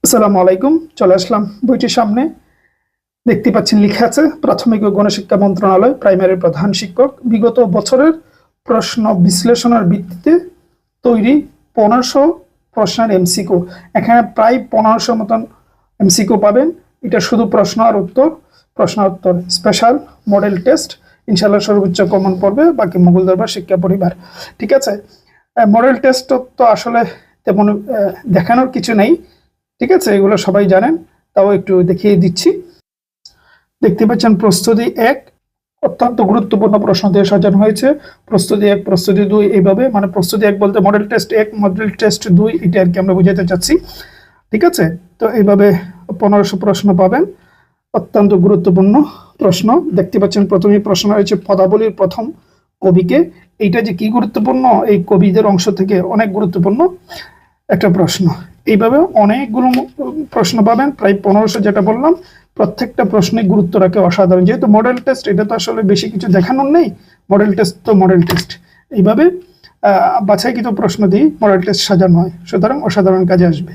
আসসালামু আলাইকুম। চলে আসলাম বইটির সামনে। দেখতে পাচ্ছেন লেখা আছে প্রাথমিক ও গণশিক্ষা মন্ত্রণালয়, প্রাইমারি প্রধান শিক্ষক। বিগত বছরের প্রশ্ন বিশ্লেষণের ভিত্তিতে তৈরি 1500 প্রশ্নের এমসিকিউ। এখানে প্রায় 1500 মতন এমসিকিউ পাবেন। এটা শুধু প্রশ্ন আর উত্তর, প্রশ্ন উত্তর স্পেশাল মডেল টেস্ট। ইনশাল্লাহ সর্বোচ্চ কমন পড়বে, বাকি মুঘল দরবার শিক্ষা পরিবার। ঠিক আছে, মডেল টেস্ট তো আসলে তেমন দেখানোর কিছু নেই। ঠিক আছে, এগুলো সবাই জানেন, তাও একটু দেখিয়ে দিচ্ছি। দেখতে পাচ্ছেন প্রস্তুতি 1 অত্যন্ত গুরুত্বপূর্ণ প্রশ্ন দিয়ে সাজানো হয়েছে। প্রস্তুতি 1, প্রস্তুতি 2 এইভাবে, মানে প্রস্তুতি 1 বলতে মডেল টেস্ট 1, মডেল টেস্ট 2, এটা আর কি আমরা বুঝাতে চাচ্ছি। ঠিক আছে, তো এইভাবে 1500 প্রশ্ন পাবেন, অত্যন্ত গুরুত্বপূর্ণ প্রশ্ন। দেখতে পাচ্ছেন প্রথমেই প্রশ্ন হয়েছে পদাবলীর প্রথম কবিকে। এইটা যে কি গুরুত্বপূর্ণ, এই কবিদের অংশ থেকে অনেক গুরুত্বপূর্ণ একটা প্রশ্ন। এইভাবে অনেকগুলো প্রশ্ন পাবেন, প্রায় 1500 যেটা বললাম। প্রত্যেকটা প্রশ্নে গুরুত্ব রাখে অসাধারণ। যেহেতু মডেল টেস্ট, এটা তো আসলে বেশি কিছু দেখানোর নেই। মডেল টেস্ট তো মডেল টেস্ট, এইভাবে বাছাইকৃত প্রশ্ন দিয়ে মডেল টেস্ট সাজানো হয়, সুতরাং অসাধারণ কাজে আসবে।